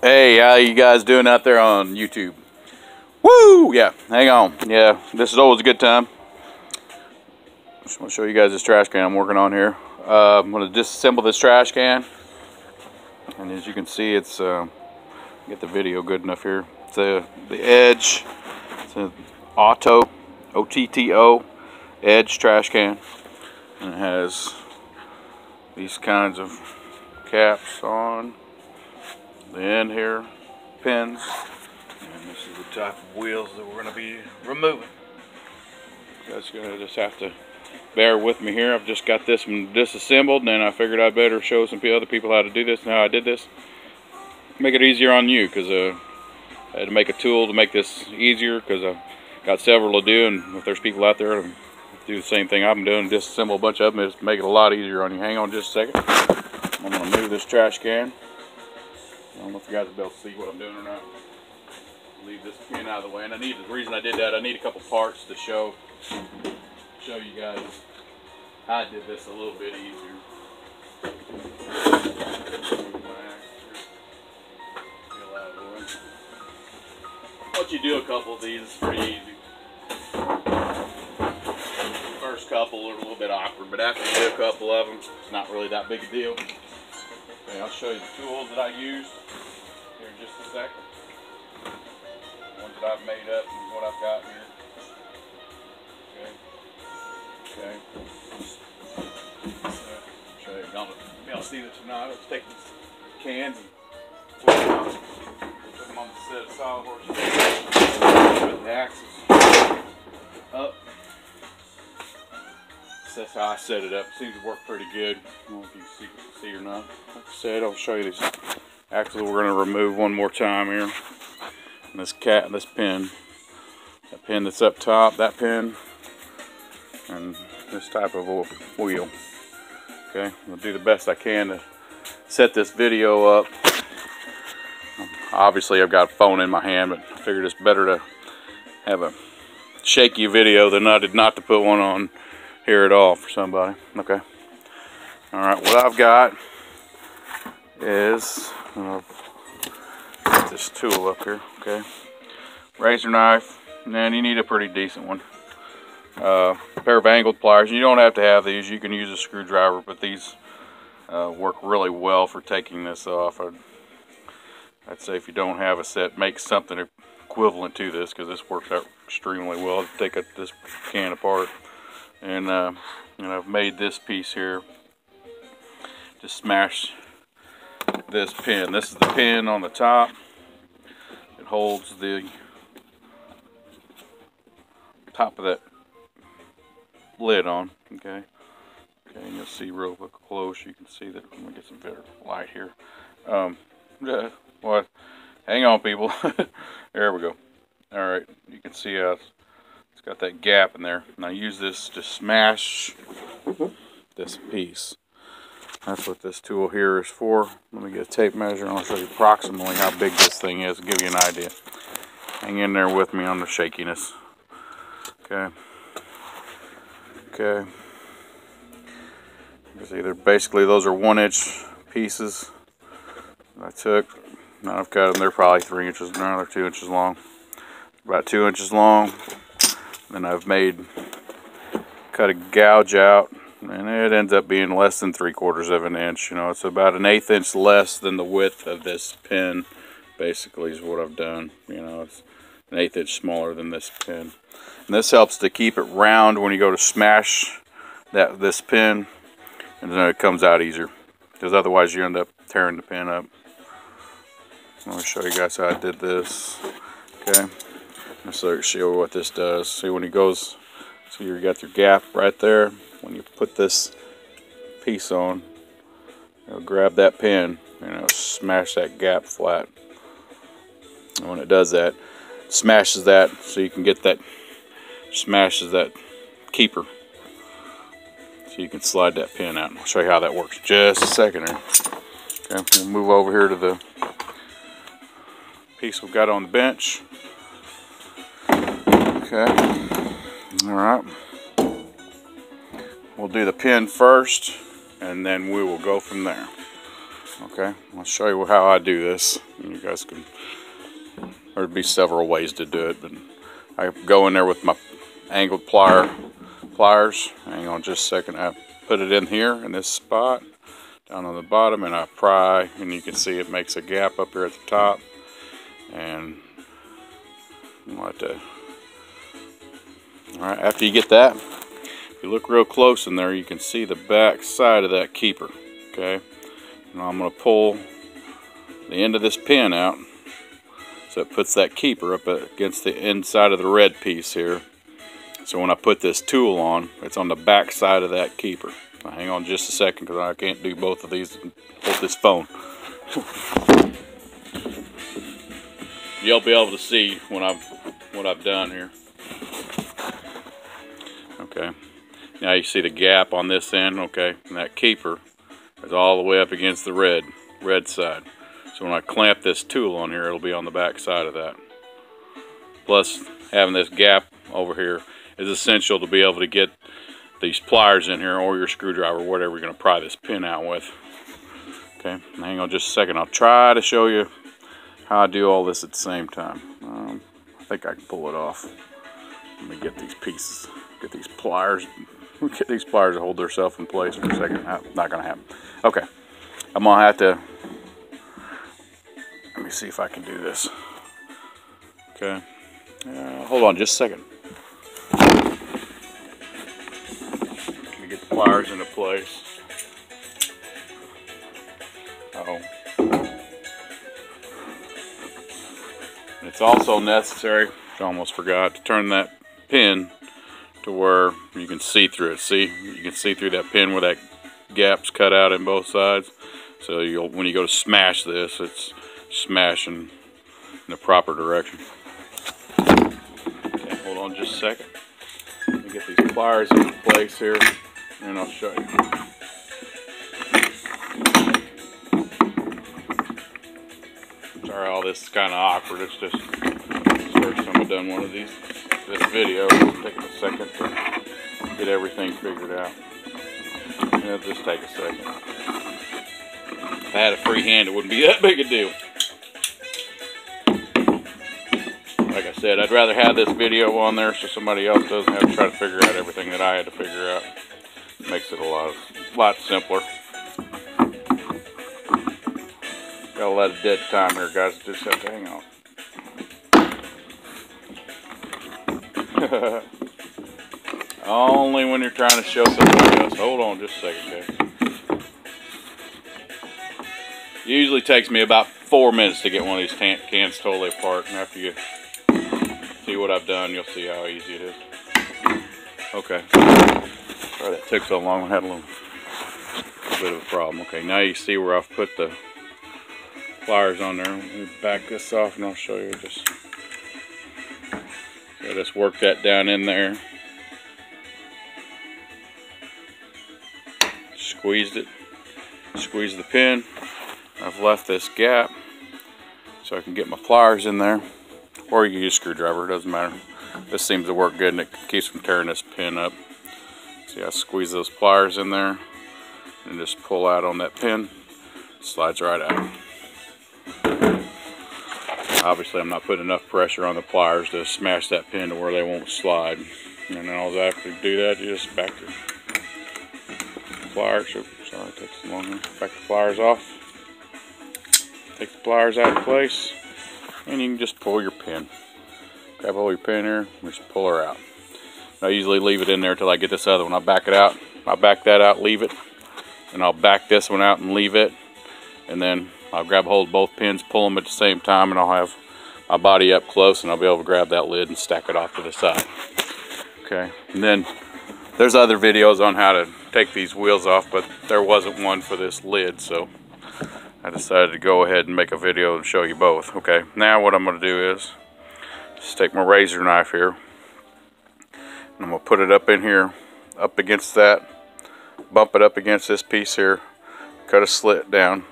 Hey, how you guys doing out there on YouTube? Woo! Yeah, hang on. Yeah, this is always a good time. Just want to show you guys this trash can I'm working on here. I'm going to disassemble this trash can. And as you can see, it's, get the video good enough here. It's the Edge. It's an Otto, O-T-T-O, Edge trash can. And it has these kinds of caps on the end here, pins, and this is the type of wheels that we're going to be removing. You guys are going to just have to bear with me here. I've just got this one disassembled, and then I figured I'd better show some other people how to do this and how I did this. Make it easier on you, because I had to make a tool to make this easier, because I've got several to do, and if there's people out there to do the same thing I'm doing, disassemble a bunch of them, just make it a lot easier on you. Hang on just a second. I'm going to move this trash can. I don't know if you guys will be able to see what I'm doing or not. Leave this pin out of the way, and the reason I did that, I need a couple parts to show you guys how I did this a little bit easier. Once you do a couple of these, it's pretty easy. First couple are a little bit awkward, but after you do a couple of them, it's not really that big a deal. Okay, I'll show you the tools that I used here in just a second. The ones that I've made up and what I've got here. Okay. Show you. Don't be able to see this or not. Let's take these cans and put them on the set of sawhorse. Put the axles up. That's how I set it up. Seems to work pretty good. I don't know if you can see or not. Like I said, I'll show you these axles we're going to remove one more time here. And this pin, that pin that's up top, that pin, and this type of wheel. Okay, I'll do the best I can to set this video up. Obviously, I've got a phone in my hand, but I figured it's better to have a shaky video than not to put one on here at all for somebody. Okay. Alright, what I've got is, I'll put this tool up here, okay. Razor knife, and then you need a pretty decent one. A pair of angled pliers. You don't have to have these, you can use a screwdriver, but these work really well for taking this off. I'd say if you don't have a set, make something equivalent to this, because this works out extremely well to take this can apart. And I've made this piece here to smash this pin. This is the pin on the top. It holds the top of that lid on. Okay, and you'll see real close. You can see that. Let me get some better light here. Well, hang on, people. There we go. All right, you can see how it's got that gap in there, and I use this to smash this piece. That's what this tool here is for. Let me get a tape measure, and I'll show you approximately how big this thing is to give you an idea. Hang in there with me on the shakiness. Okay. Okay. You see, basically those are 1-inch pieces that I took. Now I've cut them. They're probably 3 inches. No, they're 2 inches long. About 2 inches long. Then I've cut a gouge out, and it ends up being less than 3/4 of an inch. You know, it's about an 1/8 inch less than the width of this pin. Basically, is what I've done. You know, it's an 1/8 inch smaller than this pin, and this helps to keep it round when you go to smash this pin, and then it comes out easier. Because otherwise, you end up tearing the pin up. Let me show you guys how I did this. Okay. So show you what this does. See, when it goes, so you got your gap right there. When you put this piece on, you'll grab that pin and it'll smash that gap flat. And when it does that, it smashes that, so you can get that, smashes that keeper. So you can slide that pin out. I'll show you how that works in just a second here. Okay, we'll move over here to the piece we've got on the bench. Okay, alright. We'll do the pin first, and then we will go from there. Okay, I'll show you how I do this. You guys can, there'd be several ways to do it, but I go in there with my angled pliers. Hang on just a second. I put it in here in this spot down on the bottom, and I pry, and you can see it makes a gap up here at the top. And like that. All right, after you get that, if you look real close in there, you can see the back side of that keeper. Okay, and I'm going to pull the end of this pin out, so it puts that keeper up against the inside of the red piece here. So when I put this tool on, it's on the back side of that keeper. Now hang on just a second, because I can't do both of these and hold this phone. You'll be able to see what I've done here. Okay, now you see the gap on this end. Okay, and that keeper is all the way up against the red side. So when I clamp this tool on here, it'll be on the back side of that. Plus, having this gap over here is essential to be able to get these pliers in here, or your screwdriver, whatever you're going to pry this pin out with. Okay, hang on just a second. I'll try to show you how I do all this at the same time. I think I can pull it off. Let me get these pieces, get these pliers to hold themselves in place for a second. Not going to happen. Okay, I'm going to have to, let me see if I can do this. Okay, hold on just a second. Let me get the pliers into place. Uh-oh. It's also necessary, which I almost forgot, to turn that pin to where you can see through it. See, you can see through that pin where that gap's cut out in both sides. So when you go to smash this, it's smashing in the proper direction. Okay, hold on just a second. Let me get these pliers into place here, and I'll show you. Sorry, all this is kind of awkward. It's just the first time I've done one of this video. It's taking a second to get everything figured out. It'll just take a second. If I had a free hand, it wouldn't be that big a deal. Like I said, I'd rather have this video on there so somebody else doesn't have to try to figure out everything that I had to figure out. It makes it a lot simpler. Got a lot of dead time here, guys. Just have to hang on. Only when you're trying to show somebody else. Hold on just a second, guys. Usually takes me about 4 minutes to get one of these cans totally apart. And after you see what I've done, you'll see how easy it is. Okay. Sorry that took so long. I had a little bit of a problem. Okay, now you see where I've put the pliers on there. Let me back this off and I'll show you. Just work that down in there. Squeezed it. Squeeze the pin. I've left this gap so I can get my pliers in there, or you can use a screwdriver, it doesn't matter. This seems to work good and it keeps from tearing this pin up. See, I squeeze those pliers in there and just pull out on that pin. It slides right out. Obviously I'm not putting enough pressure on the pliers to smash that pin to where they won't slide. And then all after you do that, you just back the pliers. Sorry, it takes so long. Back the pliers off. Take the pliers out of place, and you can just pull your pin. Grab all your pin here, and just pull her out. I usually leave it in there until I get this other one. I'll back it out. I'll back that out, leave it, and I'll back this one out and leave it, and then I'll grab hold of both pins, pull them at the same time, and I'll have my body up close, and I'll be able to grab that lid and stack it off to the side. Okay, and then there's other videos on how to take these wheels off, but there wasn't one for this lid, so I decided to go ahead and make a video and show you both. Okay, now what I'm going to do is just take my razor knife here, and I'm going to put it up in here, up against that, bump it up against this piece here, cut a slit down,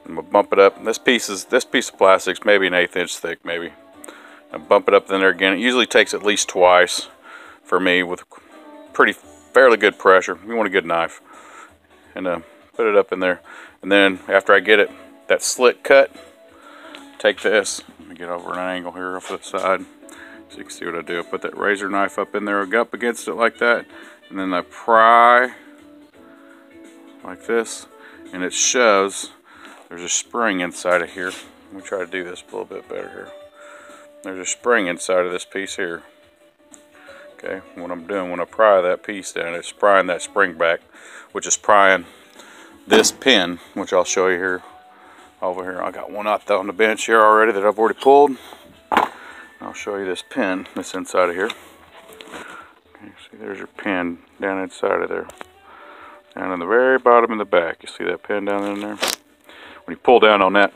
and we'll bump it up. And this piece of plastic's maybe an 1/8 inch thick, maybe. And bump it up in there again. It usually takes at least twice for me with fairly good pressure. You want a good knife. And put it up in there. And then after I get it, that slit cut, take this. Let me get over an angle here off the side so you can see what I do. I put that razor knife up in there, up against it like that, and then I pry like this, and it shoves. There's a spring inside of here. Let me try to do this a little bit better here. There's a spring inside of this piece here. Okay, what I'm doing when I pry that piece down, it's prying that spring back, which is prying this pin, which I'll show you here. Over here, I got one out there on the bench here already that I've already pulled. I'll show you this pin that's inside of here. Okay, see, there's your pin down inside of there. Down in the very bottom in the back. You see that pin down in there? When you pull down on that,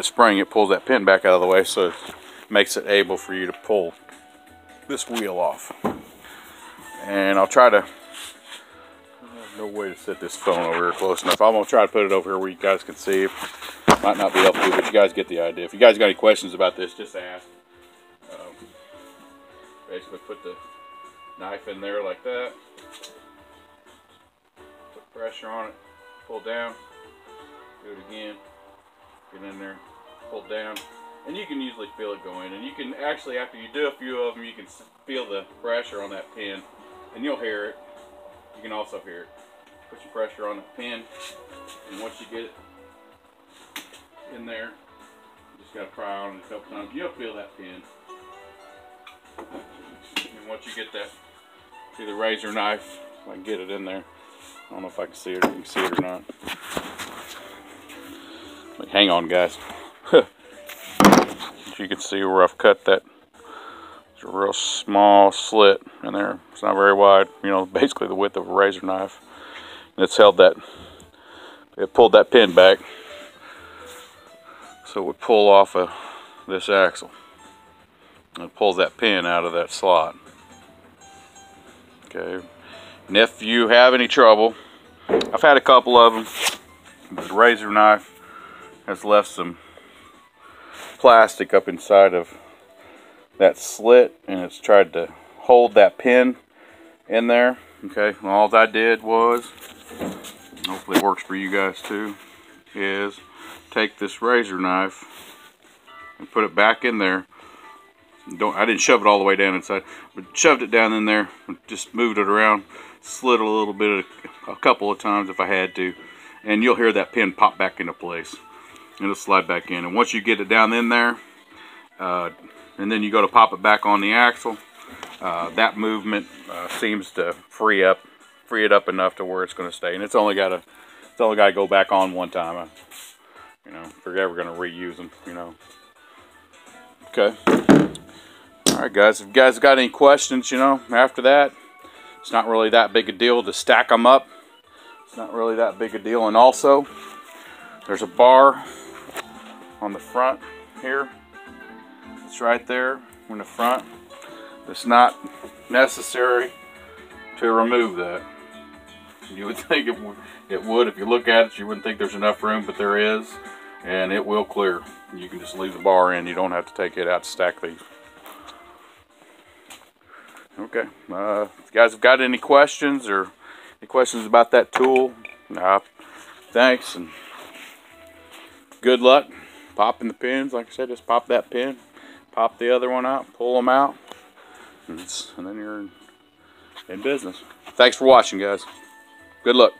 spring, it pulls that pin back out of the way, so it makes it able for you to pull this wheel off. And I'll try to, no way to set this phone over here close enough. I'm going to try to put it over here where you guys can see. Might not be able to, but you guys get the idea. If you guys got any questions about this, just ask. Basically put the knife in there like that. Put pressure on it. Pull down. Do it again. Get in there. Pull down. And you can usually feel it going. And you can actually, after you do a few of them, you can feel the pressure on that pin. And you'll hear it. You can also hear it. Put your pressure on the pin. And once you get it in there, you just got to pry on it a couple times. You'll feel that pin. And once you get that, see the razor knife, if I can get it in there. I don't know if I can see it, or you can see it or not. Like, hang on, guys. You can see where I've cut that. It's a real small slit in there. It's not very wide. You know, basically the width of a razor knife. And it's held that. It pulled that pin back, so it would pull off of this axle. And it pulls that pin out of that slot. Okay. And if you have any trouble, I've had a couple of them, but the razor knife has left some plastic up inside of that slit, and it's tried to hold that pin in there. Okay, and all I did was, hopefully it works for you guys too, is take this razor knife and put it back in there. I didn't shove it all the way down inside, but shoved it down in there, just moved it around, slid a little bit, a couple of times if I had to, and you'll hear that pin pop back into place. It'll slide back in, and once you get it down in there, and then you go to pop it back on the axle, that movement seems to free it up enough to where it's going to stay, and it's only got to go back on one time. You know, if you're ever going to reuse them, you know. Okay. All right, guys. If you guys got any questions, you know, after that, it's not really that big a deal to stack them up. It's not really that big a deal, and also there's a bar on the front here. It's right there in the front. It's not necessary to remove that. You would think it would. If you look at it, you wouldn't think there's enough room, but there is, and it will clear. You can just leave the bar in. You don't have to take it out to stack these. Okay. If you guys have got any questions or any questions about that tool, thanks and good luck popping the pins. Like I said, just pop that pin, pop the other one out, pull them out, and then you're in business. Thanks for watching, guys. Good luck.